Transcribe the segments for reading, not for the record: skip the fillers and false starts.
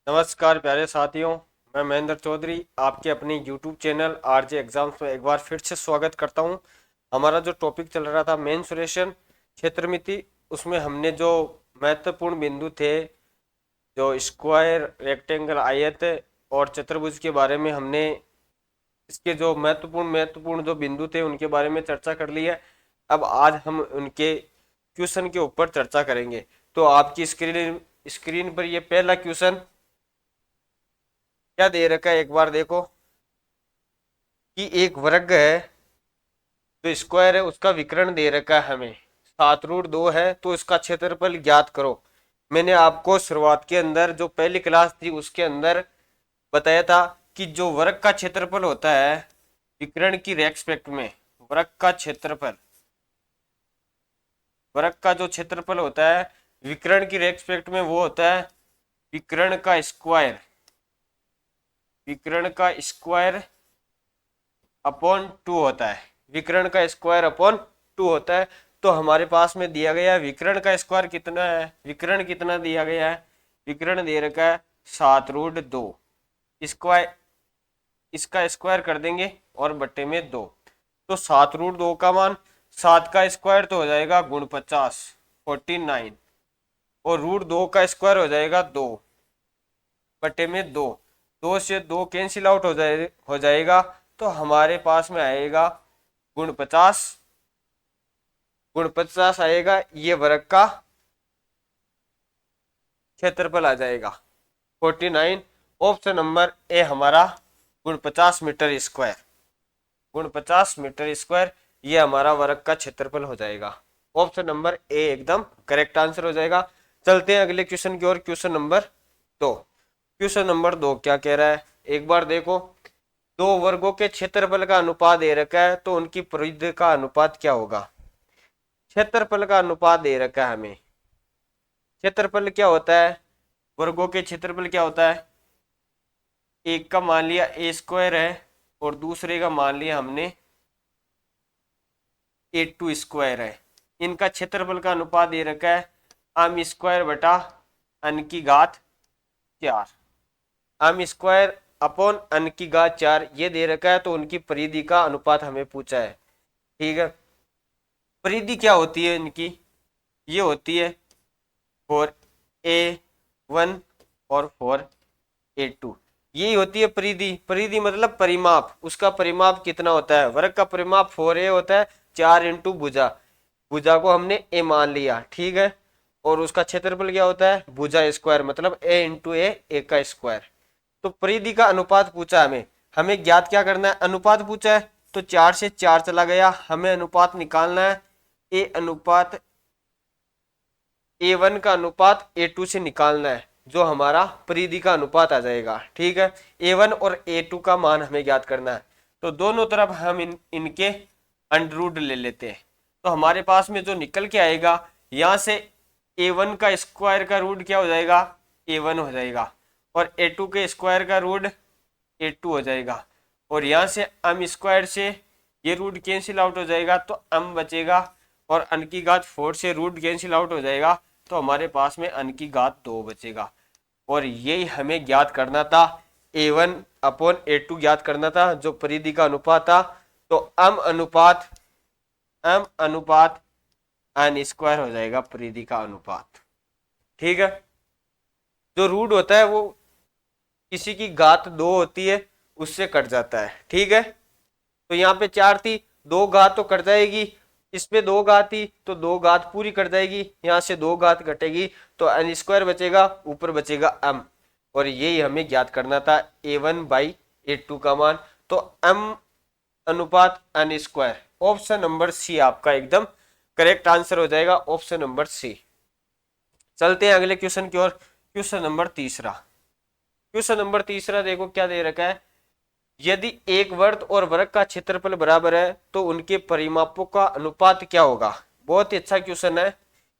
नमस्कार प्यारे साथियों। मैं महेंद्र चौधरी आपके अपने YouTube चैनल आरजे एग्जाम्स में एक बार फिर से स्वागत करता हूं। हमारा जो टॉपिक चल रहा था मेंसुरेशन क्षेत्रमिति, उसमें हमने जो महत्वपूर्ण बिंदु थे, जो स्क्वायर, रेक्टेंगल, आयत और चतुर्भुज के बारे में हमने इसके जो महत्वपूर्ण जो बिंदु थे उनके बारे में चर्चा कर ली है। अब आज हम उनके क्वेश्चन के ऊपर चर्चा करेंगे। तो आपकी स्क्रीन पर ये पहला क्वेश्चन क्या दे रखा है, एक बार देखो कि एक वर्ग है, जो स्क्वायर है उसका विकर्ण दे रखा है हमें 7√2 है, तो इसका क्षेत्रफल ज्ञात करो। मैंने आपको शुरुआत के अंदर जो पहली क्लास थी उसके अंदर बताया था कि जो वर्ग का क्षेत्रफल होता है विकर्ण की रेस्पेक्ट में, वर्ग का क्षेत्रफल, वर्ग का जो क्षेत्रफल होता है विकर्ण की रेस्पेक्ट में वो होता है विकर्ण का स्क्वायर, विकर्ण का स्क्वायर अपॉन 2 होता है, विकर्ण का स्क्वायर अपॉन 2 होता है। तो हमारे पास में दिया गया है विकर्ण का स्क्वायर कितना है, विकर्ण कितना दिया गया है, विकर्ण दे रखा है 7√2। स्क्वायर, इसका स्क्वायर कर देंगे और बट्टे में 2, तो 7√2 का मान 7 का स्क्वायर तो हो जाएगा गुण 50 49, और √2 का स्क्वायर हो जाएगा 2 बटे में 2, 2 से 2 कैंसिल आउट हो जाएगा। तो हमारे पास में आएगा गुण 50, गुण 50 आएगा, ये वर्ग का क्षेत्रफल आ जाएगा 49। ऑप्शन नंबर ए हमारा गुण 50 मीटर स्क्वायर, गुण 50 मीटर स्क्वायर ये हमारा वर्ग का क्षेत्रफल हो जाएगा। ऑप्शन नंबर ए एकदम करेक्ट आंसर हो जाएगा। चलते हैं अगले क्वेश्चन की ओर। क्वेश्चन नंबर 2, क्वेश्चन नंबर 2 क्या कह रहा है, एक बार देखो। दो वर्गों के क्षेत्रफल का अनुपात दे रखा है, तो उनकी परिधि का अनुपात क्या होगा। क्षेत्रफल का अनुपात दे रखा है हमें। क्षेत्रफल क्या होता है, वर्गों के क्षेत्रफल क्या होता है, एक का मान लिया ए स्क्वायर है और दूसरे का मान लिया हमने A2 स्क्वायर है। इनका क्षेत्रफल का अनुपात दे रखा है m स्क्वायर बटा n की घात 4, m स्क्वायर अपॉन n की घात 4 ये दे रखा है। तो उनकी परिधि का अनुपात हमें पूछा है, ठीक है। परिधि क्या होती है इनकी, ये होती है 4a1 और 4a2, यही होती है परिधि। परिधि मतलब परिमाप, उसका परिमाप कितना होता है, वर्ग का परिमाप 4a होता है, 4 इंटू भुजा, भुजा को हमने ए मान लिया, ठीक है। और उसका क्षेत्रफल क्या होता है, भुजा स्क्वायर मतलब ए इंटू ए का स्क्वायर। तो परिधि का अनुपात पूछा हमें, हमें ज्ञात क्या करना है, अनुपात पूछा है। तो 4 से 4 चला गया, हमें अनुपात निकालना है। ए अनुपात A1 का अनुपात A2 से निकालना है, जो हमारा परिधि का अनुपात आ जाएगा, ठीक है। A1 और A2 का मान हमें ज्ञात करना है। तो दोनों तरफ हम इनके अंडर रूट ले लेते हैं। तो हमारे पास में जो निकल के आएगा, यहाँ से A1 का स्क्वायर का रूट क्या हो जाएगा, A1 हो जाएगा, और A2 के स्क्वायर का रूट A2 हो जाएगा। और यहाँ से m स्क्वायर से ये रूट कैंसिल आउट हो जाएगा, तो m बचेगा, और n की घात 4 से रूट कैंसिल आउट हो जाएगा, तो हमारे पास में n की घात 2 बचेगा। और यही हमें ज्ञात करना था, A1 अपॉन A2 ज्ञात करना था, जो परिधि का अनुपात था। तो m अनुपात n स्क्वायर हो जाएगा परिधि का अनुपात, ठीक है। जो रूट होता है वो किसी की घात 2 होती है, उससे कट जाता है, ठीक है। तो यहाँ पे 4 थी, 2 घात तो कट जाएगी, इसमें 2 घात थी तो 2 घात पूरी कट जाएगी, यहाँ से 2 घात कटेगी, तो n स्क्वायर बचेगा, ऊपर बचेगा m। और यही हमें ज्ञात करना था A1 बाई A2 का मान। तो m अनुपात n square, option number C आपका एकदम करेक्ट आंसर हो जाएगा, ऑप्शन नंबर सी। चलते हैं अगले क्वेश्चन की ओर। क्वेश्चन नंबर तीसरा, क्वेश्चन नंबर तीसरा देखो क्या दे रखा है। यदि एक वर्ग और वर्ग का क्षेत्रफल बराबर है, तो उनके परिमापों का अनुपात क्या होगा। बहुत ही अच्छा क्वेश्चन है।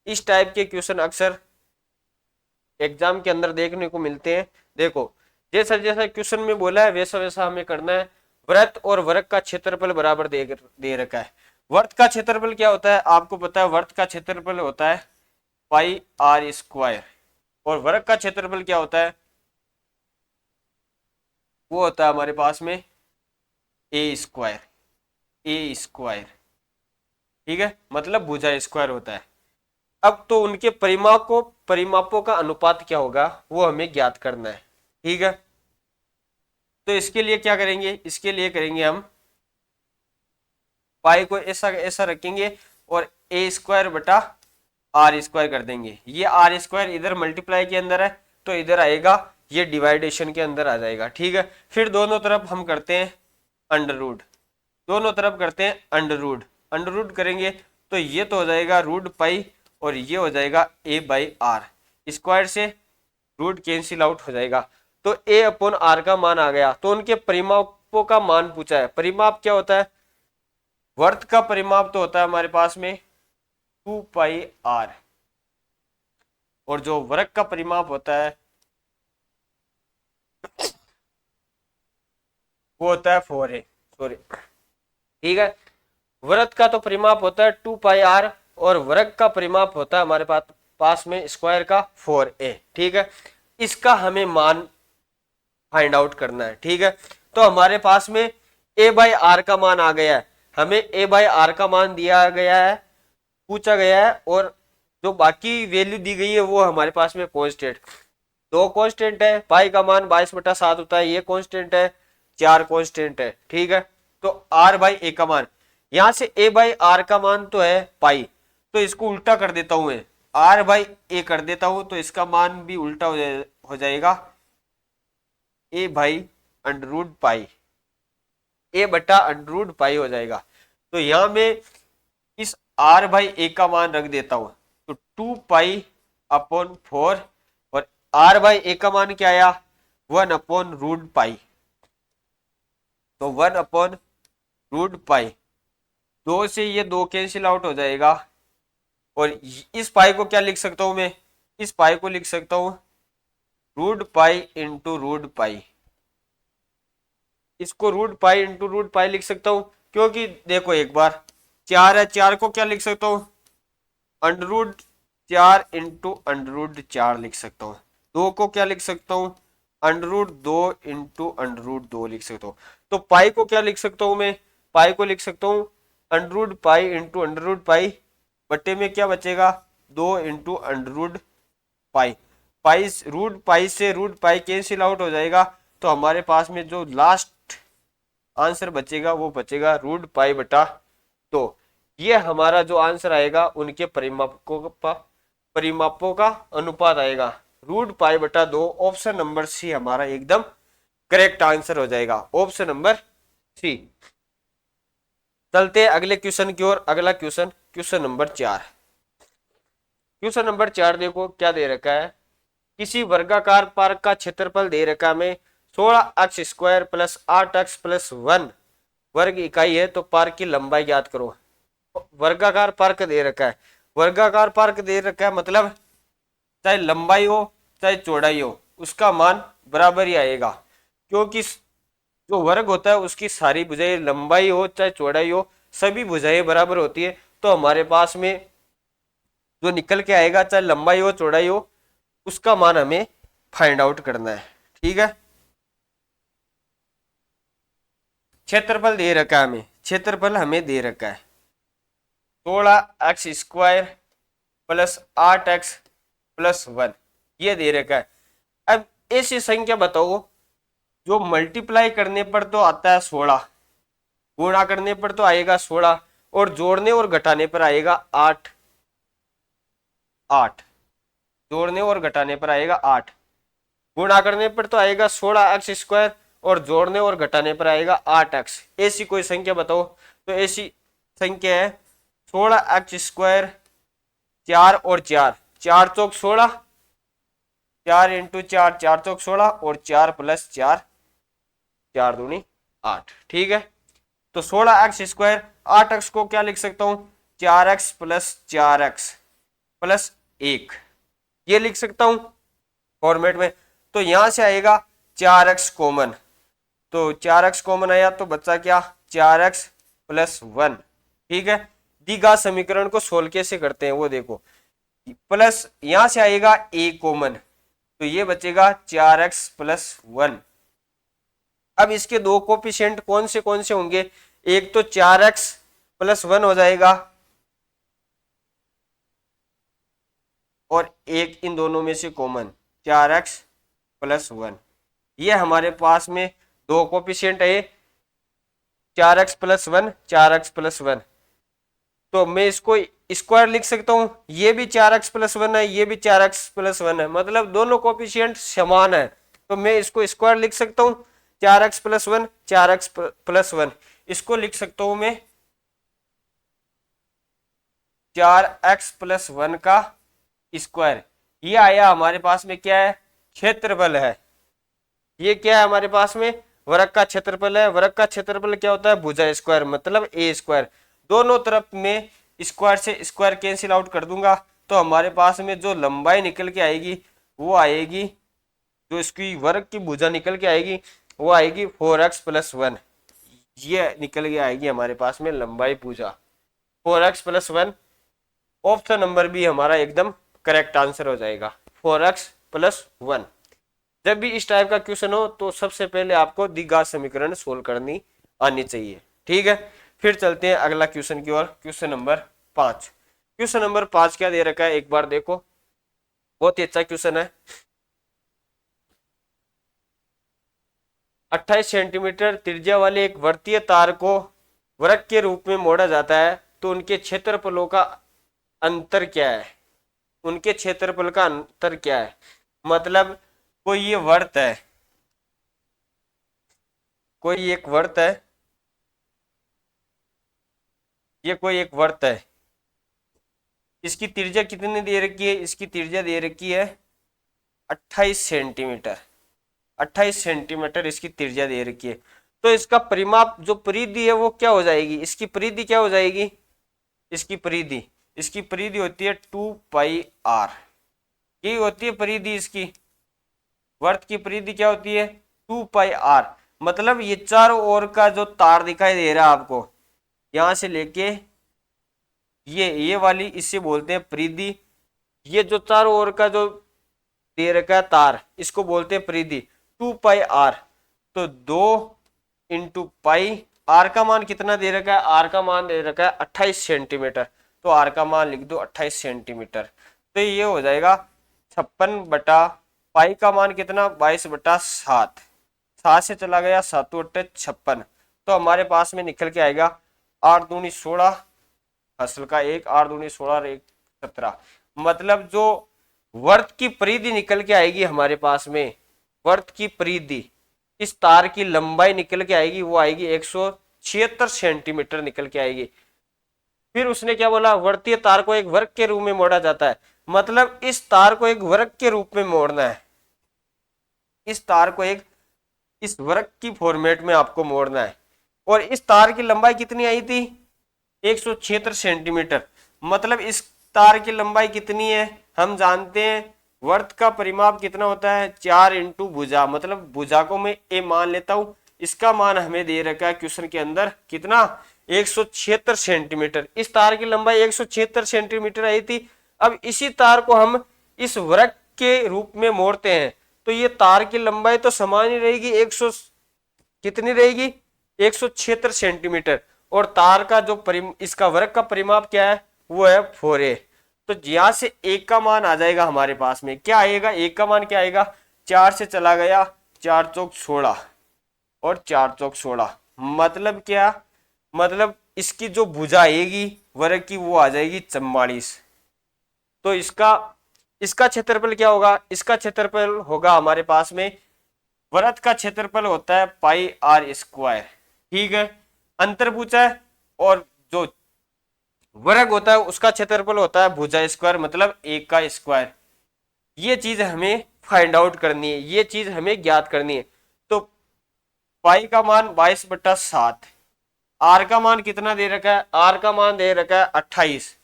इस टाइप के क्वेश्चन अक्सर एग्जाम के अंदर देखने को मिलते हैं। देखो, जैसा जैसा क्वेश्चन में बोला है वैसा वैसा हमें करना है। वृत्त और वर्ग का क्षेत्रफल बराबर दे रखा है। वर्ग का क्षेत्रफल क्या होता है, आपको पता है, वर्ग का क्षेत्रफल होता है पाई r स्क्वायर, और वर्ग का क्षेत्रफल क्या होता है वो होता है हमारे पास में ए स्क्वायर। ठीक है, मतलब भुजा स्क्वायर होता है। अब तो उनके परिमापों का अनुपात क्या होगा वो हमें ज्ञात करना है। ठीक है, तो इसके लिए क्या करेंगे, इसके लिए करेंगे हम पाई को ऐसा ऐसा रखेंगे और ए स्क्वायर बटा आर स्क्वायर कर देंगे। ये आर स्क्वायर इधर मल्टीप्लाई के अंदर है तो इधर आएगा, ये डिवाइडेशन के अंदर आ जाएगा। ठीक है, फिर दोनों तरफ हम करते हैं अंडर रूट, दोनों तरफ करते हैं अंडर रूट। अंडर रूट करेंगे तो ये तो हो जाएगा रूट पाई और ये हो जाएगा ए बाई आर, स्क्वायर से रूट कैंसिल आउट हो जाएगा। तो ए अपॉन आर का मान आ गया। तो उनके परिमापों का मान पूछा है। परिमाप क्या होता है, वर्त का परिमाप तो होता है हमारे पास में 2πr, और जो वर्ग का परिमाप होता है वो होता है 4a, सॉरी। ठीक है, वर्ग का तो परिमाप होता है 2πr और वर्ग का परिमाप होता है हमारे पास में स्क्वायर का 4a। ठीक है, इसका हमें मान फाइंड आउट करना है। ठीक है, तो हमारे पास में a बाई आर का मान आ गया है, हमें a बाई आर का मान दिया गया है, पूछा गया है, और जो बाकी वैल्यू दी गई है वो हमारे पास में कांस्टेंट, दो कांस्टेंट है। पाई का मान 22/7 होता है, ये कांस्टेंट है, 4 कांस्टेंट है। ठीक है, तो आर बाई ए का मान, यहां से ए बाई आर का मान तो है पाई, तो इसको उल्टा कर देता हूं मैं, आर बाई ए कर देता हूं, तो इसका मान भी उल्टा हो जाएगा ए भाई अंडर रूट पाई, ए बटा अंडर रूट पाई हो जाएगा। तो यहां में इस आर बाई ए का मान रख देता हूं, तो 2π/4, और आर बाई ए का मान क्या आया 1/√पाई, तो 1/√पाई, दो से ये दो कैंसिल आउट हो जाएगा। और इस पाई को क्या लिख सकता हूं मैं, इस पाई को लिख सकता हूं √पाई इंटू √पाई, इसको √पाई इंटू √पाई लिख सकता हूं, क्योंकि देखो एक बार 4 है, 4 को क्या लिख सकता हूं √4 इंटू √4 लिख सकता हूँ। 2 को क्या लिख सकता हूँ √2 इंटू √2 लिख सकता हूँ। तो पाई को क्या लिख सकता हूँ मैं, पाई को लिख सकता हूँ √पाई इंटू √पाई, बट्टे में क्या बचेगा 2 इंटू √पाई, पाई √पाई से √पाई कैंसिल आउट हो जाएगा। तो हमारे पास में जो लास्ट आंसर बचेगा वो बचेगा √पाई बटा 2। ये हमारा जो आंसर आएगा उनके परिमापों का अनुपात आएगा √पाई बटा 2। ऑप्शन नंबर सी हमारा एकदम करेक्ट आंसर हो जाएगा, ऑप्शन नंबर सी। चलते हैं अगले क्वेश्चन की ओर। अगला question, question number 4। Question number 4 देखो क्या दे रखा है, किसी वर्गाकार पार्क का क्षेत्रफल दे रखा में 16x² प्लस 8x प्लस 1 वर्ग इकाई है, तो पार्क की लंबाई ज्ञात करो। वर्गाकार पार्क दे रखा है, वर्गाकार पार्क दे रखा है मतलब चाहे लंबाई हो चाहे चौड़ाई हो उसका मान बराबर ही आएगा, क्योंकि जो वर्ग होता है उसकी सारी भुजाएं लंबाई हो चाहे चौड़ाई हो सभी भुजाएं बराबर होती है। तो हमारे पास में जो निकल के आएगा चाहे लंबाई हो चौड़ाई हो उसका मान हमें फाइंड आउट करना है। ठीक है, क्षेत्रफल दे रखा है हमें, क्षेत्रफल हमें दे रखा है 16x² प्लस 8x प्लस 1 ये दे रखा है। अब ऐसी संख्या बताओ जो मल्टीप्लाई करने पर तो आता है 16, गुणा करने पर तो आएगा 16, और जोड़ने और घटाने पर आएगा 8, जोड़ने और घटाने पर आएगा 8, गुणा करने पर तो आएगा 16x² और जोड़ने और घटाने पर आएगा 8x। ऐसी कोई संख्या बताओ। तो ऐसी संख्या है 16x², 4 और 4, 4 चौक 16, 4 इंटू 4, 4 चौक 16 और 4 प्लस 4, 4 दूनी 8। ठीक है, तो 16x², 8x को क्या लिख सकता हूं 4x प्लस 4x प्लस 1 ये लिख सकता हूं फॉर्मेट में। तो यहां से आएगा 4x कॉमन, तो 4x कॉमन आया तो बच्चा क्या 4x प्लस 1। ठीक है, दी गई समीकरण को सोल्व कैसे करते हैं वो देखो, प्लस यहां से आएगा a कॉमन तो ये बचेगा 4x प्लस 1 अब इसके दो कोफिशिएंट कौन से होंगे, एक तो 4x+1 हो जाएगा और एक इन दोनों में से कॉमन 4x+1। ये हमारे पास में दो कोफिशिएंट है, 4x+1 4x+1। तो मैं इसको स्क्वायर लिख सकता हूं, ये भी 4x+1 है, ये भी 4x+1 है, मतलब दोनों कोफिशिएंट समान है, तो मैं इसको स्क्वायर लिख सकता हूं 4x+1 4x+1। इसको लिख सकता हूं मैं 4x+1 का स्क्वायर। ये आया हमारे पास में क्या है, क्षेत्रफल है। ये क्या है हमारे पास में, वर्ग का क्षेत्रफल है। वर्ग का क्षेत्रफल क्या होता है, भुजा स्क्वायर मतलब ए स्क्वायर। दोनों तरफ में स्क्वायर से स्क्वायर कैंसिल आउट कर दूंगा, तो हमारे पास में जो लंबाई निकल के आएगी वो आएगी, जो इसकी वर्ग की भुजा निकल के आएगी वो आएगी 4x+1। ये निकल के आएगी हमारे पास में लंबाई भुजा 4x+1। ऑप्शन नंबर बी हमारा एकदम करेक्ट आंसर हो जाएगा, 4x+1। जब भी इस टाइप का क्वेश्चन हो तो सबसे पहले आपको द्विघात समीकरण सोल्व करनी आनी चाहिए, ठीक है। फिर चलते हैं अगला क्वेश्चन की ओर, क्वेश्चन नंबर 5। क्वेश्चन नंबर 5 क्या दे रखा है, एक बार देखो, बहुत ही अच्छा क्वेश्चन है। 28 सेंटीमीटर त्रिज्या वाले एक वृत्तीय तार को वृत्त के रूप में मोड़ा जाता है, तो उनके क्षेत्रफलों का अंतर क्या है। उनके क्षेत्रफल का अंतर क्या है, मतलब कोई ये वृत्त है, कोई एक वृत्त है, ये कोई एक वृत्त है, इसकी त्रिज्या कितनी दे रखी है, इसकी त्रिज्या दे रखी है 28 सेंटीमीटर। 28 सेंटीमीटर इसकी त्रिज्या दे रखी है। तो इसका परिमाप जो परिधि है वो क्या हो जाएगी, इसकी परिधि क्या हो जाएगी, इसकी परिधि होती है 2πr। यही होती है परिधि, इसकी वर्त की परिधि क्या होती है 2πr। मतलब ये चारों ओर का जो तार दिखाई दे रहा है आपको, यहां से लेके ये वाली, इससे बोलते हैं परिधि। ये जो चारों ओर का जो दे रखा है तार, इसको बोलते हैं परिधि 2πr। तो 2 × r का मान कितना दे रखा है, r का मान दे रखा है 28 सेंटीमीटर। तो r का मान लिख दो 28 सेंटीमीटर। तो ये हो जाएगा 56/π का मान कितना 22/7। 7 से चला गया 7 × 8 = 56। तो हमारे पास में निकल के आएगा 8 दूनी 16 हासिल का 1, 8 दूनी 16 और 1 17। मतलब जो वर्त की परिधि निकल के आएगी हमारे पास में, वर्त की परिधि, इस तार की लंबाई निकल के आएगी वो आएगी 176 सेंटीमीटर निकल के आएगी। फिर उसने क्या बोला, वर्तीय तार को एक वर्ग के रूप में मोड़ा जाता है, मतलब इस तार को एक वर्ग के रूप में मोड़ना है, इस तार को एक इस वर्ग की फॉर्मेट में आपको मोड़ना है। और इस तार की लंबाई कितनी आई थी 176 सेंटीमीटर। मतलब इस तार की लंबाई कितनी है, हम जानते हैं वर्त का परिमाप कितना होता है 4 × भुजा, मतलब भुजा को मैं ए मान लेता हूं। इसका मान हमें दे रखा है क्वेश्चन के अंदर कितना 176 सेंटीमीटर। इस तार की लंबाई 176 सेंटीमीटर आई थी। अब इसी तार को हम इस वृत्त के रूप में मोड़ते हैं, तो ये तार की लंबाई तो समान ही रहेगी, कितनी रहेगी 176 सेंटीमीटर। और तार का जो इसका वर्ग का परिमाप क्या है वो है 4a। तो यहां से एक का मान आ जाएगा हमारे पास में, क्या आएगा, एक का मान क्या आएगा, 4 से चला गया 4 चौक 16 और 4 चौक 16। मतलब क्या, मतलब इसकी जो भुजा आएगी वर्ग की वो आ जाएगी 44। तो इसका क्षेत्रफल क्या होगा, इसका क्षेत्रफल होगा हमारे पास में, वृत्त का क्षेत्रफल होता है πr²। ठीक है, अंतर पूछा है, और जो वर्ग होता है उसका क्षेत्रफल होता है भुजा स्क्वायर, मतलब एक का स्क्वायर। ये चीज हमें फाइंड आउट करनी है, ये चीज हमें ज्ञात करनी है। तो पाई का मान 22/7, आर का मान कितना दे रखा है, आर का मान दे रखा है 28।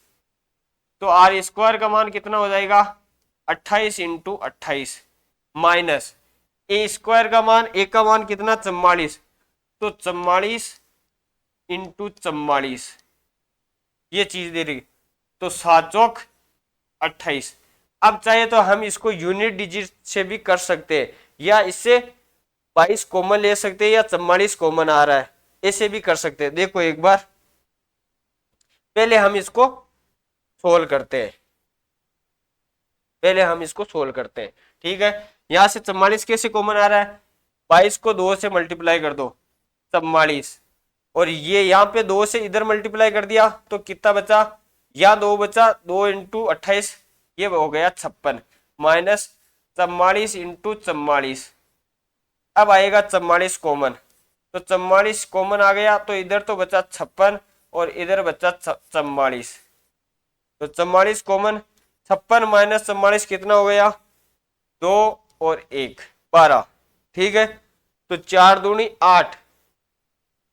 तो आर स्क्वायर का मान कितना हो जाएगा 28 × 28 माइनस ए स्क्वायर का मान, ए का मान कितना 44। तो 44 × 44 ये चीज दे रही, तो 7 चौक 28। अब चाहे तो हम इसको यूनिट डिजिट से भी कर सकते हैं, या इससे 22 कॉमन ले सकते हैं या 44 कॉमन आ रहा है, ऐसे भी कर सकते हैं। देखो एक बार पहले हम इसको सोल्व करते हैं, पहले हम इसको सोल्व करते हैं। ठीक है, यहां से 44 कैसे कॉमन आ रहा है, 22 को 2 से मल्टीप्लाई कर दो 44, और ये यहाँ पे 2 से इधर मल्टीप्लाई कर दिया तो कितना बचा, या 2 बचा, 2 इंटू 28, ये हो गया 56, माइनस 44 इंटू 44। अब आएगा 44 कॉमन, तो 44 कॉमन आ गया तो इधर तो बचा 56 और इधर बचा 44, तो 44 कॉमन, 56 माइनस 44 कितना हो गया, 2 और 1 12। ठीक है, तो 4 दूनी 8,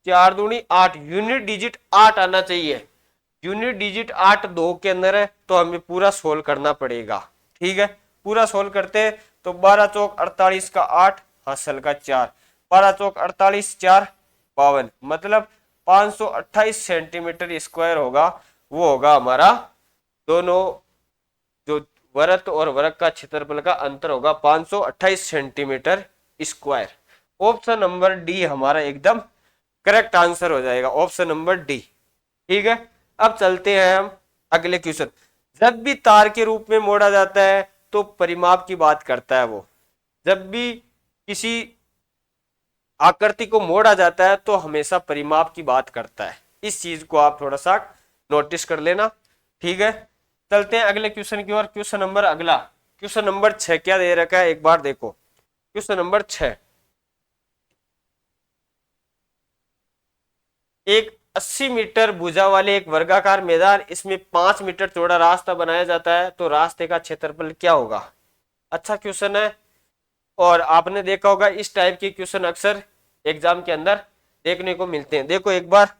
4 दूनी 8, यूनिट डिजिट 8 आना चाहिए। यूनिट डिजिट 8 2 के अंदर है, तो हमें पूरा सोल्व करना पड़ेगा। ठीक है, पूरा सोल्व करते हैं तो 12 चौक 48 का 8, हासिल का 4, 12 चौक 48, 4 52, मतलब 528 सेंटीमीटर स्क्वायर होगा। वो होगा हमारा दोनों जो वृत्त और वृत्त का क्षेत्रफल का अंतर होगा 528 centimetre square. Option number D हमारा एकदम करेक्ट आंसर हो जाएगा, ऑप्शन नंबर डी। ठीक है, अब चलते हैं हम अगले क्वेश्चन। जब भी तार के रूप में मोड़ा जाता है तो परिमाप की बात करता है वो। जब भी किसी आकृति को मोड़ा जाता है तो हमेशा परिमाप की बात करता है। इस चीज को आप थोड़ा सा नोटिस कर लेना। ठीक है, चलते हैं अगले क्वेश्चन की ओर। क्वेश्चन नंबर अगला, क्वेश्चन नंबर 6 क्या दे रखा है एक बार देखो। क्वेश्चन नंबर 6, एक 80 मीटर भुजा वाले एक वर्गाकार मैदान, इसमें 5 मीटर चौड़ा रास्ता बनाया जाता है, तो रास्ते का क्षेत्रफल क्या होगा। अच्छा क्वेश्चन है, और आपने देखा होगा इस टाइप के क्वेश्चन अक्सर एग्जाम के अंदर देखने को मिलते हैं। देखो एक बार,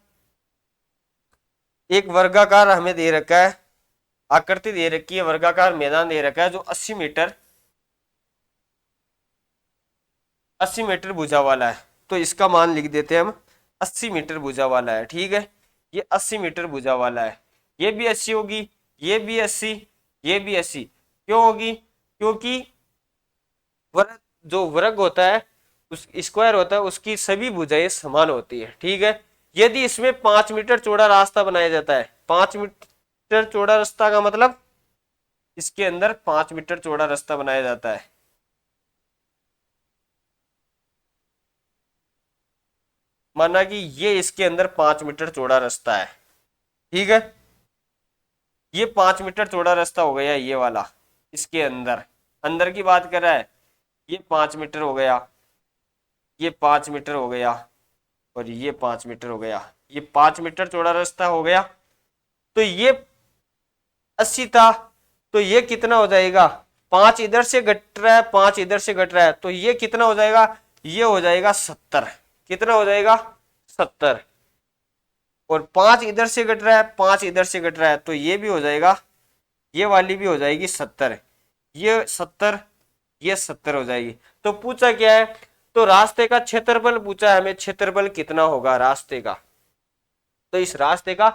एक वर्गाकार हमें दे रखा है, आकृति दे रखी है, वर्गाकार मैदान दे रखा है जो 80 मीटर भुजा वाला है। तो इसका मान लिख देते हैं हम 80 मीटर भुजा वाला है। ठीक है, ये 80 मीटर भुजा वाला है, ये भी 80 होगी, ये भी 80, ये भी 80। क्यों होगी, क्योंकि वर्ग जो वर्ग होता है, उस स्क्वायर होता है, उसकी सभी भुजाएं समान होती है। ठीक है, यदि इसमें 5 मीटर चौड़ा रास्ता बनाया जाता है, 5 मीटर चौड़ा रास्ता का मतलब इसके अंदर 5 मीटर चौड़ा रास्ता बनाया जाता है। माना कि ये इसके अंदर 5 मीटर चौड़ा रास्ता है। ठीक है, ये 5 मीटर चौड़ा रास्ता हो गया, ये वाला इसके अंदर, अंदर की बात कर रहा है, ये 5 मीटर हो गया, ये 5 मीटर हो गया, और ये 5 मीटर हो गया, ये 5 मीटर चौड़ा रास्ता हो गया। तो ये 80 था, तो ये कितना हो जाएगा, 5 इधर से घट रहा है, 5 इधर से घट रहा है, तो ये कितना हो जाएगा, ये हो जाएगा 70। कितना हो जाएगा, 70। और 5 इधर से घट रहा है, 5 इधर से घट रहा है, तो ये भी हो जाएगा, ये वाली भी हो जाएगी 70, ये 70, ये 70 हो जाएगी। तो पूछा क्या है, तो रास्ते का क्षेत्रफल पूछा है हमें, क्षेत्रफल कितना होगा रास्ते का। तो इस रास्ते का,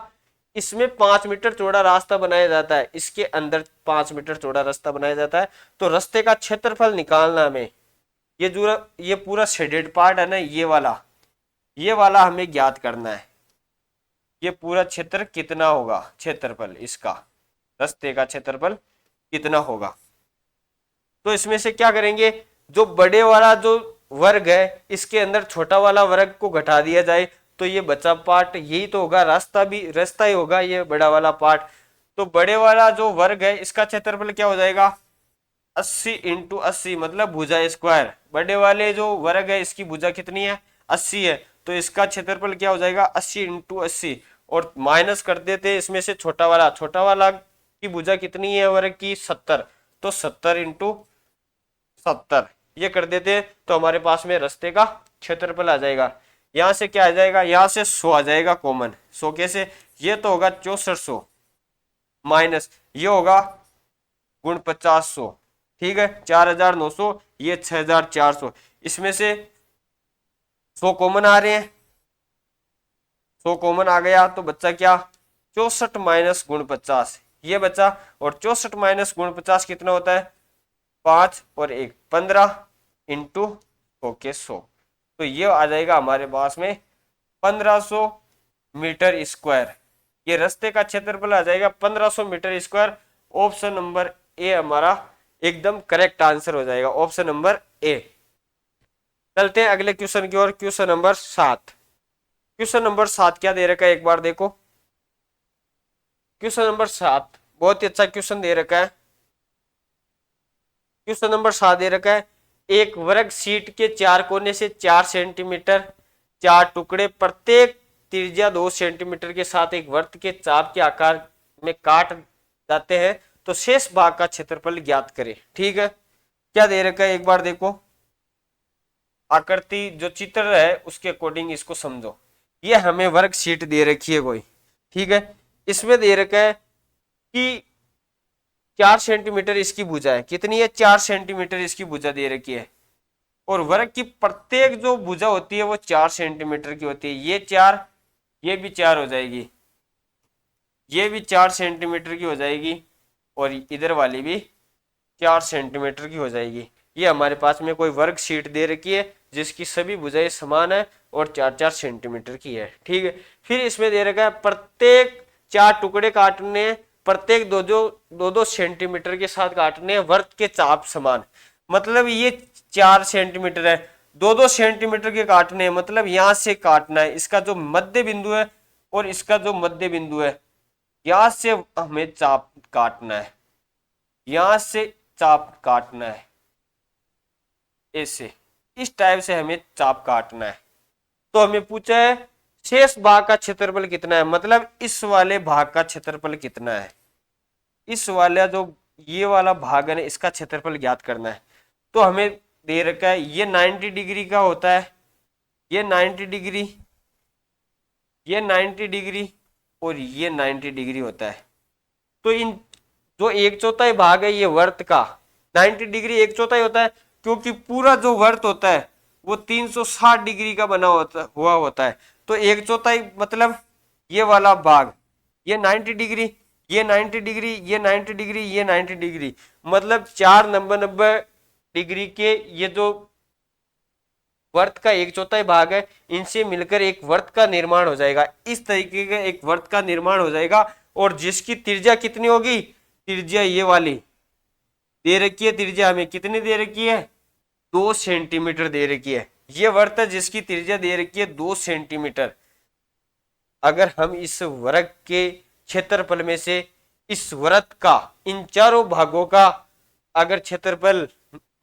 इसमें 5 मीटर चौड़ा रास्ता बनाया जाता है, इसके अंदर 5 मीटर चौड़ा रास्ता बनाया जाता है, तो रास्ते का क्षेत्रफल निकालना हमें, ये पूरा शेडेड पार्ट है ना, ये वाला हमें ज्ञात करना है। ये पूरा क्षेत्र कितना होगा, क्षेत्रफल इसका, रास्ते का क्षेत्रफल कितना होगा। तो इसमें से क्या करेंगे, जो बड़े वाला जो वर्ग है, इसके अंदर छोटा वाला वर्ग को घटा दिया जाए, तो ये बचा पार्ट यही तो होगा, रास्ता ही होगा ये बड़ा वाला पार्ट। तो बड़े वाला जो वर्ग है, इसका क्षेत्रफल क्या हो जाएगा, 80 इंटू 80, मतलब भुजा स्क्वायर। बड़े वाले जो वर्ग है, इसकी भुजा कितनी है, 80 है, तो इसका क्षेत्रफल क्या हो जाएगा, 80 इंटू 80, और माइनस कर देते हैं इसमें से छोटा वाला की भुजा कितनी है वर्ग की, 70, तो 70 इंटू 70 ये कर देते हैं, तो हमारे पास में रास्ते का क्षेत्रफल आ जाएगा। यहां से क्या आ जाएगा, यहां से 100 आ जाएगा कॉमन। 100 कैसे, ये तो होगा 6400, माइनस ये होगा गुण 50। ठीक है, 4900, ये 6400, इसमें से 100 कॉमन आ रहे हैं, 100 कॉमन आ गया, तो बच्चा क्या, 64 माइनस गुण 50, ये बचा। और 64 माइनस गुण 50 कितना होता है, 5 और 1 15 इंटू 100 के 100, तो ये आ जाएगा हमारे पास में 1500 मीटर स्क्वायर। ये रास्ते का क्षेत्रफल आ जाएगा 1500 metre square. Option number A हमारा एकदम करेक्ट आंसर हो जाएगा, ऑप्शन नंबर ए। चलते हैं अगले क्वेश्चन की ओर। Question number 7। क्वेश्चन नंबर 7 क्या दे रखा है एक बार देखो। क्वेश्चन नंबर 7 बहुत ही अच्छा क्वेश्चन दे रखा है। क्वेश्चन नंबर 7 दे रखा है, एक वर्ग शीट के चार कोने से 4 सेंटीमीटर चार टुकड़े प्रत्येक त्रिज्या 2 सेंटीमीटर के साथ एक वृत्त के चाप के आकार में काट जाते हैं तो शेष भाग का क्षेत्रफल ज्ञात करें। ठीक है, क्या दे रखा है एक बार देखो। आकृति जो चित्र है उसके अकॉर्डिंग इसको समझो। ये हमें वर्ग शीट दे रखी है कोई, ठीक है। इसमें दे रखा है कि 4 सेंटीमीटर इसकी भुजा है। कितनी है? 4 सेंटीमीटर इसकी भुजा दे रखी है। और वर्ग की प्रत्येक जो भुजा होती है वो 4 सेंटीमीटर की होती है। ये 4, ये भी 4 हो जाएगी, ये भी 4 सेंटीमीटर की हो जाएगी, और इधर वाली भी 4 सेंटीमीटर की हो जाएगी। ये हमारे पास में कोई वर्ग शीट दे रखी है जिसकी सभी भुजाएं समान है और 4-4 सेंटीमीटर की है। ठीक है, फिर इसमें दे रखा है प्रत्येक 4 टुकड़े काटने, प्रत्येक दो दो सेंटीमीटर के साथ काटने, वृत्त के चाप समान। मतलब ये 4 सेंटीमीटर है, 2-2 सेंटीमीटर के काटने, मतलब यहां से काटना है। इसका जो मध्य बिंदु है और इसका जो मध्य बिंदु है, यहां से हमें चाप काटना है, यहां से चाप काटना है, ऐसे इस टाइप से हमें चाप काटना है। तो हमें पूछा है शेष भाग का क्षेत्रफल कितना है, मतलब इस वाले भाग का क्षेत्रफल कितना है। इस वाला जो ये वाला भाग है ना, इसका क्षेत्रफल ज्ञात करना है। तो हमें दे रखा है ये 90 डिग्री का होता है, ये 90 डिग्री, ये 90 डिग्री और ये 90 डिग्री होता है। तो इन जो 1/4 भाग है ये वर्त का, 90 डिग्री 1/4 होता है, क्योंकि पूरा जो वर्त होता है वो 360 डिग्री का बना हुआ होता है। तो 1/4 मतलब ये वाला भाग, ये 90 डिग्री, ये 90 डिग्री, ये 90 डिग्री, ये 90 डिग्री, मतलब 4 90 डिग्री के ये जो वर्त का 1/4 भाग है, इनसे मिलकर एक वर्त का निर्माण हो जाएगा। इस तरीके का एक वर्त का निर्माण हो जाएगा। और जिसकी त्रिज्या कितनी होगी? त्रिज्या ये वाली दे रखी है। त्रिज्या हमें कितनी दे रखी है? 2 सेंटीमीटर दे रखी है। ये वर्त है जिसकी त्रिज्या दे रखी है 2 सेंटीमीटर। अगर हम इस वर्ग के क्षेत्रफल में से इस वृत्त का, इन चारों भागों का अगर क्षेत्रफल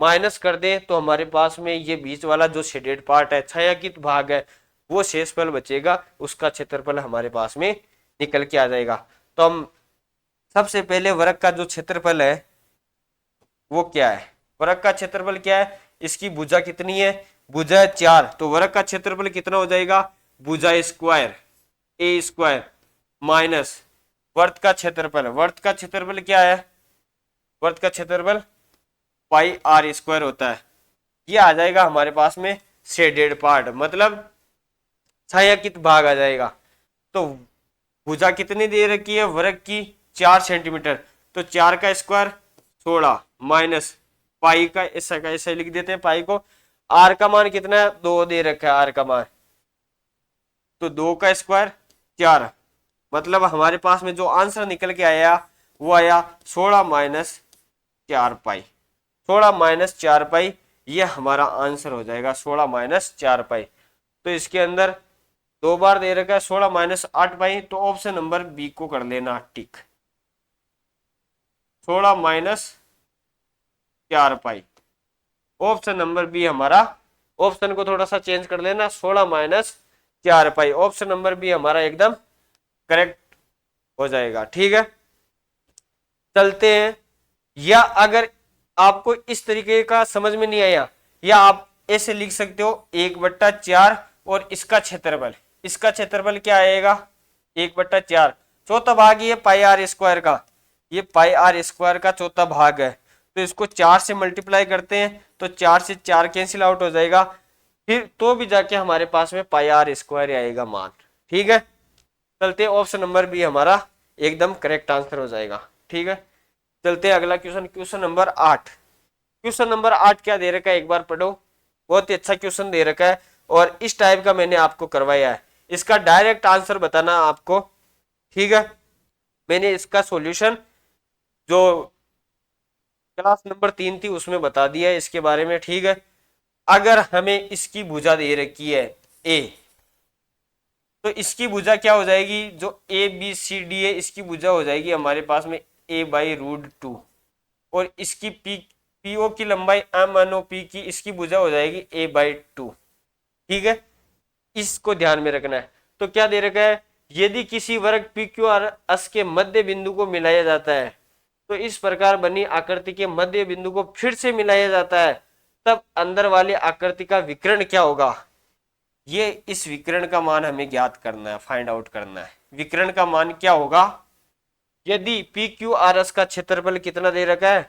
माइनस कर दें तो हमारे पास में ये बीच वाला जो शेडेड पार्ट है, छायांकित भाग है, वो शेषफल बचेगा, उसका क्षेत्रफल हमारे पास में निकल के आ जाएगा। तो हम सबसे पहले वर्ग का जो क्षेत्रफल है वो क्या है? वर्ग का क्षेत्रफल क्या है? इसकी भुजा कितनी है? भुजा है 4, तो वर्ग का क्षेत्रफल कितना हो जाएगा? भुजा स्क्वायर ए स्क्वायर माइनस वर्त का क्षेत्रफल। वर्त का क्षेत्रफल क्या है? वर्त का क्षेत्रफल पाई आर स्क्वायर होता है। ये आ जाएगा हमारे पास में शेडेड पार्ट, मतलब छायांकित भाग आ जाएगा। तो भुजा कितनी दे रखी है वर्ग की? 4 सेंटीमीटर, तो 4 का स्क्वायर 16 माइनस पाई का ऐसा लिख देते हैं पाई को। आर का मान कितना है? 2 दे रखा है आर का मान, तो 2 का स्क्वायर 4, मतलब हमारे पास में जो आंसर निकल के आया वो आया 16 माइनस 4 पाई। 16 माइनस 4 पाई ये हमारा आंसर हो जाएगा, 16 माइनस 4 पाई। तो इसके अंदर 2 बार दे रखा है 16 माइनस 8 पाई, तो ऑप्शन नंबर बी को कर लेना टिक, 16 माइनस 4 पाई। ऑप्शन नंबर बी हमारा, ऑप्शन को थोड़ा सा चेंज कर लेना, 16 माइनस 4 पाई, ऑप्शन नंबर बी हमारा एकदम करेक्ट हो जाएगा। ठीक है, चलते हैं। या अगर आपको इस तरीके का समझ में नहीं आया, या आप ऐसे लिख सकते हो 1/4 और इसका क्षेत्रफल, इसका क्षेत्रफल क्या आएगा? 1/4, चौथा भाग ये पाई आर स्क्वायर का, ये पाई आर स्क्वायर का चौथा भाग है। तो इसको 4 से मल्टीप्लाई करते हैं तो 4 से 4 कैंसिल आउट हो जाएगा, फिर तो भी जाके हमारे पास में पाई आर स्क्वायर आएगा मान। ठीक है, चलते ऑप्शन नंबर बी हमारा एकदम करेक्ट आंसर हो जाएगा। ठीक है, चलते हैं अगला question, question number 8। Question number 8 क्या दे रखा है एक बार पढ़ो, बहुत ही अच्छा क्वेश्चन दे रखा है। और इस टाइप का मैंने आपको करवाया है। इसका डायरेक्ट आंसर बताना आपको, ठीक है। मैंने इसका सॉल्यूशन जो क्लास नंबर 3 थी उसमें बता दिया है इसके बारे में, ठीक है। अगर हमें इसकी भुजा दे रखी है ए, तो इसकी भुजा क्या हो जाएगी, जो ए बी सी डी है इसकी भुजा हो जाएगी हमारे पास में a/√2, और इसकी पीओ की लंबाई M/NOP की इसकी भुजा हो जाएगी a/2, ठीक है। इसको ध्यान में रखना है। तो क्या दे रखा है, यदि किसी वर्ग पी क्यू आर एस के मध्य बिंदु को मिलाया जाता है तो इस प्रकार बनी आकृति के मध्य बिंदु को फिर से मिलाया जाता है, तब अंदर वाली आकृति का विकर्ण क्या होगा। ये इस विकर्ण का मान हमें ज्ञात करना है, फाइंड आउट करना है। विकर्ण का मान क्या होगा, यदि पी क्यू आर एस का क्षेत्रफल कितना दे रखा है,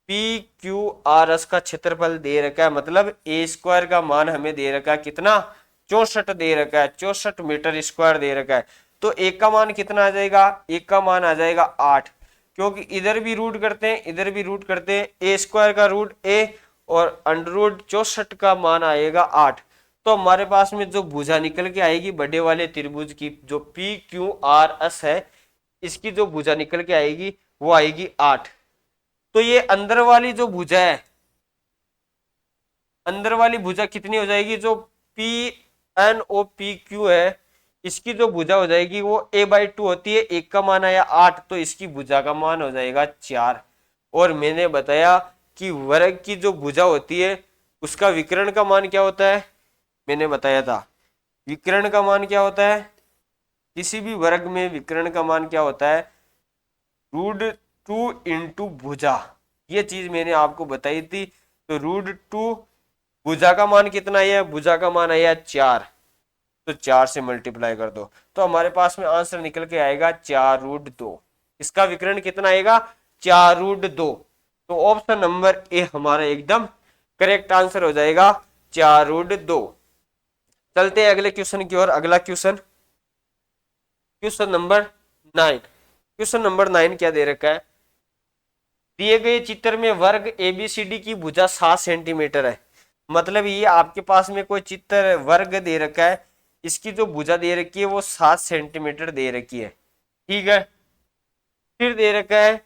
पी क्यू आर एस का क्षेत्रफल दे रखा है, मतलब ए स्क्वायर का मान हमें दे रखा है कितना, 64 दे रखा है, 64 मीटर स्क्वायर दे रखा है। तो एक का मान कितना आ जाएगा, एक का मान आ जाएगा 8, क्योंकि इधर भी रूट करते हैं इधर भी रूट करते हैं, ए स्क्वायर का रूट ए और अंडर रूट 64 का मान आएगा 8। तो हमारे पास में जो भुजा निकल के आएगी बड़े वाले त्रिभुज की, जो पी क्यू आर एस है, इसकी जो भुजा निकल के आएगी वो आएगी 8। तो ये अंदर वाली जो भुजा है, अंदर वाली भुजा कितनी हो जाएगी, जो P N O P Q है, इसकी जो भुजा हो जाएगी वो a/2 होती है। एक का मान आया 8, तो इसकी भुजा का मान हो जाएगा 4। और मैंने बताया कि वर्ग की जो भुजा होती है उसका विकर्ण का मान क्या होता है, मैंने बताया था विकर्ण का मान क्या होता है, किसी भी वर्ग में विकर्ण का मान क्या होता है, √2 इंटू भुजा। ये चीज मैंने आपको बताई थी। तो √2, भुजा का मान कितना आया, भुजा का मान आया 4, तो 4 से मल्टीप्लाई कर दो, तो हमारे पास में आंसर निकल के आएगा 4√2। इसका विकर्ण कितना आएगा, 4√2। तो ऑप्शन नंबर ए हमारा एकदम करेक्ट आंसर हो जाएगा 4√2। चलते हैं अगले क्वेश्चन की ओर। अगला question, question number 9। Question number 9 क्या दे रखा है, दिए गए चित्र में वर्ग एबीसीडी की भुजा 7 सेंटीमीटर है। मतलब ये आपके पास में कोई चित्र वर्ग दे रखा है, इसकी जो भुजा दे रखी है वो 7 सेंटीमीटर दे रखी है, ठीक है। फिर दे रखा है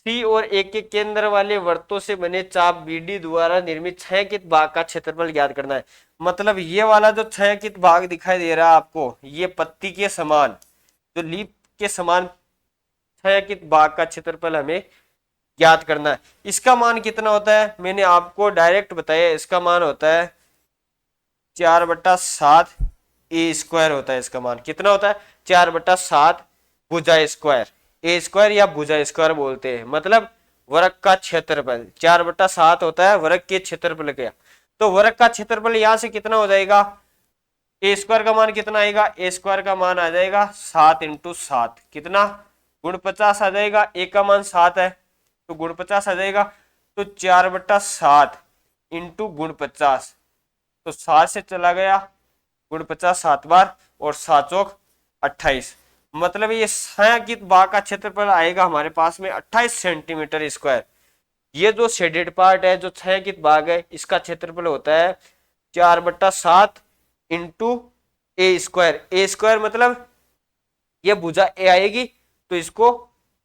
सी और ए के केंद्र वाले वृत्तों से बने चाप बीडी द्वारा निर्मित छायांकित भाग का क्षेत्रफल ज्ञात करना है। मतलब ये वाला जो छायांकित भाग दिखाई दे रहा है आपको, ये पत्ती के समान, जो लीफ के समान छायांकित भाग का क्षेत्रफल हमें ज्ञात करना है। इसका मान कितना होता है, मैंने आपको डायरेक्ट बताया, इसका मान होता है 4/7 ए स्क्वायर होता है। इसका मान कितना होता है, 4/7 भुजा स्क्वायर, ए स्क्वायर या भुजा स्क्वायर बोलते हैं। मतलब वर्ग का क्षेत्रफल 4/7 होता है वर्ग के क्षेत्रफल का। तो वर्ग का क्षेत्रफल यहां से कितना हो जाएगा, ए स्क्वायर का मान कितना आएगा, ए स्क्वायर का मान आ जाएगा 7 × 7, कितना, गुण 50 आ जाएगा। ए का मान 7 है तो गुण 50 आ जाएगा। तो 4/7 इंटू गुण 50, तो 7 से चला गया, गुण 50 7 बार और 7 चौक 28। मतलब ये छायांकित भाग का क्षेत्रफल आएगा हमारे पास में 28 सेंटीमीटर स्क्वायर। ये जो शेडेड पार्ट है, जो छायांकित भाग है, इसका क्षेत्रफल होता है 4/7 इंटू ए स्क्वायर। ए स्क्वायर मतलब ये भुजा ए आएगी, तो इसको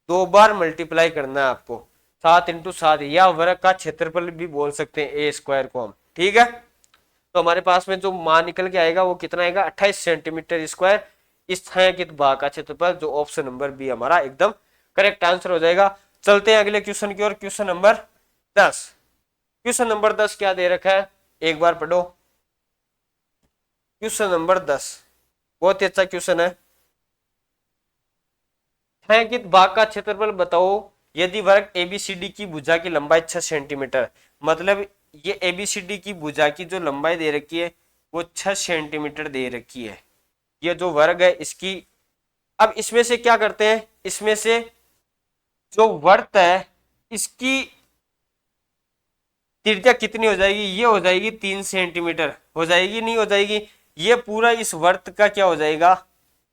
2 बार मल्टीप्लाई करना है आपको, 7 × 7, या वर्ग का क्षेत्रफल भी बोल सकते हैं ए स्क्वायर को हम, ठीक है। तो हमारे पास में जो मान निकल के आएगा वो कितना आएगा, 28 सेंटीमीटर स्क्वायर। इस छायांकित भाग का क्षेत्रफल, जो ऑप्शन नंबर बी हमारा एकदम करेक्ट आंसर हो जाएगा। चलते हैं अगले क्वेश्चन की ओर। Question number 10। क्वेश्चन नंबर 10 क्या दे रखा है, एक बार पढ़ो। क्वेश्चन नंबर 10 बहुत ही अच्छा क्वेश्चन है। छायांकित भाग का क्षेत्रफल बताओ यदि वर्ग एबीसीडी की भुजा की लंबाई 6 सेंटीमीटर। मतलब ये एबीसीडी की भुजा की जो लंबाई दे रखी है वो 6 सेंटीमीटर दे रखी है। ये जो वर्ग है इसकी, अब इसमें से क्या करते हैं, इसमें से जो वर्त है इसकी त्रिज्या कितनी हो जाएगी, ये हो जाएगी 3 सेंटीमीटर, हो जाएगी नहीं हो जाएगी, ये पूरा इस वर्त का क्या हो जाएगा,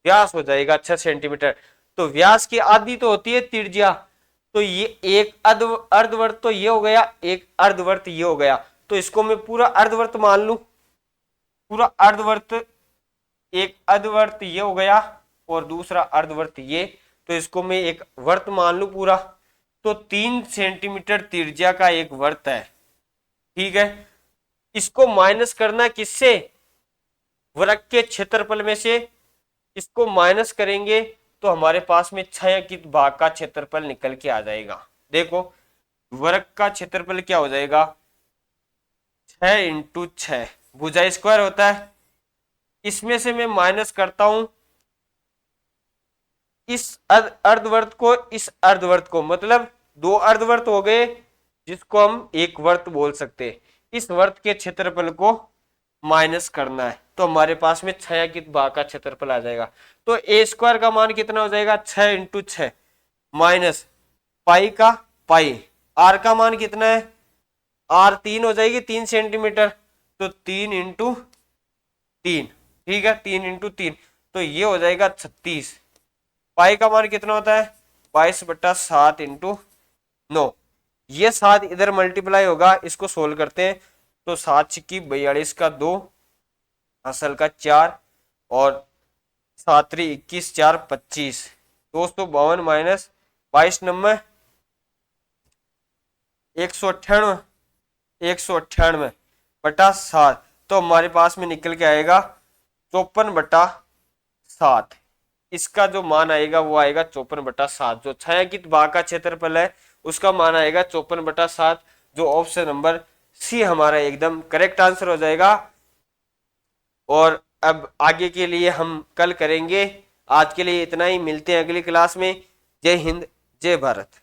व्यास हो जाएगा 6 सेंटीमीटर। तो व्यास की आधी तो होती है त्रिज्या, तो ये एक अर्धवर्त तो ये हो गया, एक अर्धवर्त ये हो गया, तो इसको मैं पूरा अर्धवर्त मान लूं, पूरा अर्धवर्त, एक अर्धवर्त ये हो गया और दूसरा अर्धवर्त ये, तो इसको मैं एक वर्त मान लू पूरा, तो 3 सेंटीमीटर त्रिज्या का एक वर्त है। ठीक है, इसको माइनस करना किससे, वृत्त के क्षेत्रफल में से। इसको माइनस करेंगे तो हमारे पास में छायांकित भाग का क्षेत्रफल निकल के आ जाएगा। देखो वर्ग का क्षेत्रफल क्या हो जाएगा, 6 इंटू 6 भुजा स्क्वायर होता है। इसमें से मैं माइनस करता हूं इस अर्धवर्त को, इस अर्धवर्त को, मतलब 2 अर्धवर्त हो गए जिसको हम एक वर्त बोल सकते हैं। इस वर्त के क्षेत्रफल को माइनस करना है तो हमारे पास में छायांकित भाग का क्षेत्रफल आ जाएगा। तो ए स्क्वायर का मान कितना हो जाएगा, 6 इंटू 6 माइनस पाई का पाई, आर का मान कितना है, आर 3 हो जाएगी 3 सेंटीमीटर, तो 3 इंटू 3, ठीक है 3 इंटू 3, तो ये हो जाएगा 36। पाई का मान कितना होता है, 22/7 इंटू 9, ये 7 इधर मल्टीप्लाई होगा, इसको सोल्व करते हैं तो 7 छिक्की 42 का 2, असल का 4 और 7 3 21 4 25, 252 माइनस 22 नंबर 198 तो हमारे पास में निकल के आएगा 54/7। इसका जो मान आएगा वो आएगा 54/7। जो छायांकित भाग का क्षेत्रफल है उसका मान आएगा 54/7, जो ऑप्शन नंबर सी हमारा एकदम करेक्ट आंसर हो जाएगा। और अब आगे के लिए हम कल करेंगे। आज के लिए इतना ही, मिलते हैं अगली क्लास में। जय हिंद, जय भारत।